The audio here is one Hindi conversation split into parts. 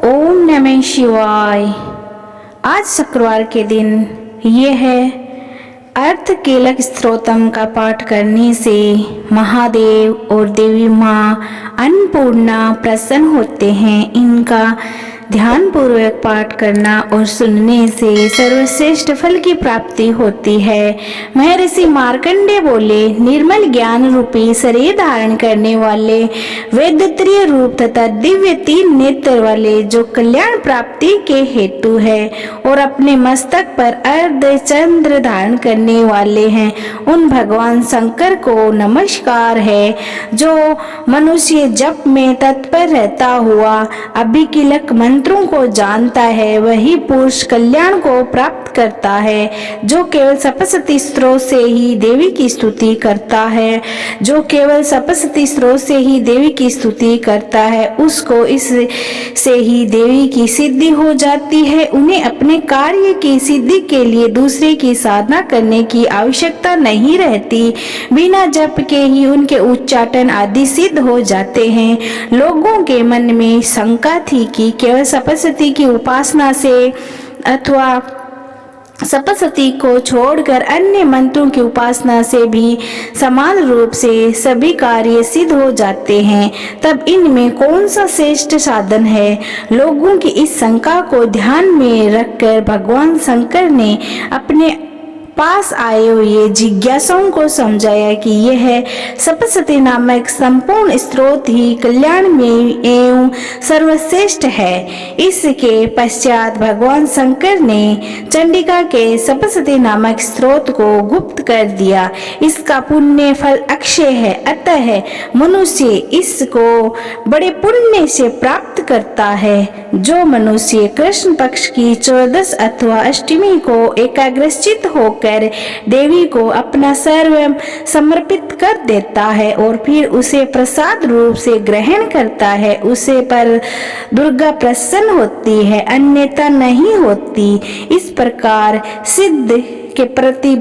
ओम नमः शिवाय। आज शुक्रवार के दिन ये है अर्थ कीलक स्तोत्रम का पाठ करने से महादेव और देवी माँ अन्नपूर्णा प्रसन्न होते हैं। इनका ध्यान पूर्वक पाठ करना और सुनने से सर्वश्रेष्ठ फल की प्राप्ति होती है। महर्षि मार्कंडेय बोले, निर्मल ज्ञान रूपी शरीर धारण करने वाले वेदत्रीय रूप तथा दिव्य तीन नेत्र वाले जो कल्याण प्राप्ति के हेतु है और अपने मस्तक पर अर्ध चंद्र धारण करने वाले हैं, उन भगवान शंकर को नमस्कार है। जो मनुष्य जप में तत्पर रहता हुआ अभिकीलक मंत्रों को जानता है, वही पुरुष कल्याण को प्राप्त करता है। जो केवल सप्तशती स्त्रोत से ही देवी की स्तुति करता है, जो केवल सप्तशती स्त्रोत से ही देवी की स्तुति करता है, उसको इस से ही देवी की सिद्धि हो जाती है। उन्हें अपने कार्य की सिद्धि के लिए दूसरे की साधना करने की आवश्यकता नहीं रहती। बिना जप के ही उनके उच्चाटन आदि सिद्ध हो जाते हैं। लोगों के मन में शंका थी कि केवल सप्तशती की उपासना से अथवा सप्तशती को छोड़कर अन्य मंत्रों की उपासना से भी समान रूप से सभी कार्य सिद्ध हो जाते हैं, तब इनमें कौन सा श्रेष्ठ साधन है? लोगों की इस शंका को ध्यान में रखकर भगवान शंकर ने अपने पास आए हुए जिज्ञासुओं को समझाया कि यह सप्तशती नामक संपूर्ण स्रोत ही कल्याण में एवं सर्वश्रेष्ठ है। इसके पश्चात भगवान शंकर ने चंडिका के सप्तशती नामक स्रोत को गुप्त कर दिया। इसका पुण्य फल अक्षय है, अतः मनुष्य इसको बड़े पुण्य से प्राप्त करता है। जो मनुष्य कृष्ण पक्ष की 14 अथवा अष्टमी को एकाग्रचित्त होकर देवी को अपना सर्व समर्पित कर देता है और फिर उसे प्रसाद रूप से ग्रहण करता है, उसे पर दुर्गा प्रसन्न होती है, अन्यथा नहीं होती। इस प्रकार सिद्ध के प्रति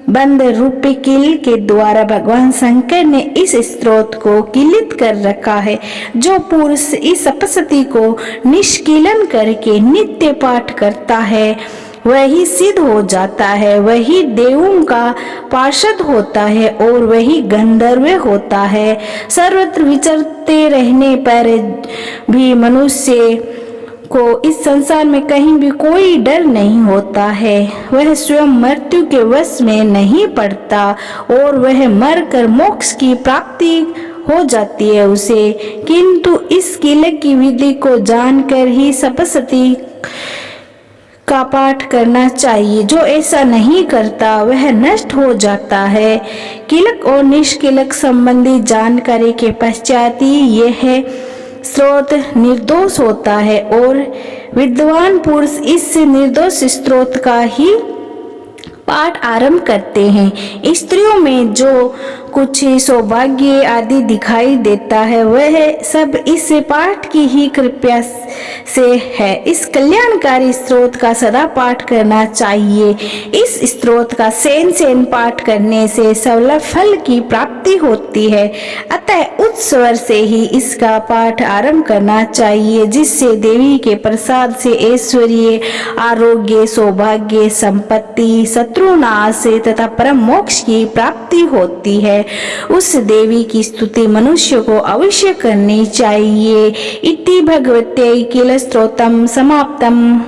बंद रूपी कील के द्वारा भगवान शंकर ने इस स्रोत को कीलित कर रखा है। जो पुरुष इस सप्तशती को निष्कीलन करके नित्य पाठ करता है, वही सिद्ध हो जाता है, वही देवों का पार्षद होता है और वही गंधर्व होता है। सर्वत्र विचरते रहने पर भी मनुष्य को इस संसार में कहीं भी कोई डर नहीं होता है। वह स्वयं मृत्यु के वश में नहीं पड़ता और वह मरकर मोक्ष की प्राप्ति हो जाती है उसे। किंतु इस कीलक की विधि को जानकर ही सप्तशती का पाठ करना चाहिए। जो ऐसा नहीं करता वह नष्ट हो जाता है। कीलक और निष्कीलक संबंधी जानकारी के पश्चात ही यह स्रोत निर्दोष होता है और विद्वान पुरुष इस निर्दोष स्रोत का ही पाठ आरंभ करते हैं। स्त्रियों में जो कुछ सौभाग्य आदि दिखाई देता है, वह सब इस पाठ की ही कृपा से है। इस कल्याणकारी स्रोत का सदा पाठ करना चाहिए। इस स्रोत का सेन पाठ करने से सबल फल की प्राप्ति होती है, अतः उच्च स्वर से ही इसका पाठ आरंभ करना चाहिए, जिससे देवी के प्रसाद से ऐश्वर्य, आरोग्य, सौभाग्य, संपत्ति, शत्रुनाश तथा परम मोक्ष की प्राप्ति होती है। उस देवी की स्तुति मनुष्य को अवश्य करनी चाहिए। इति भगवते कील स्तोत्रम समाप्तम।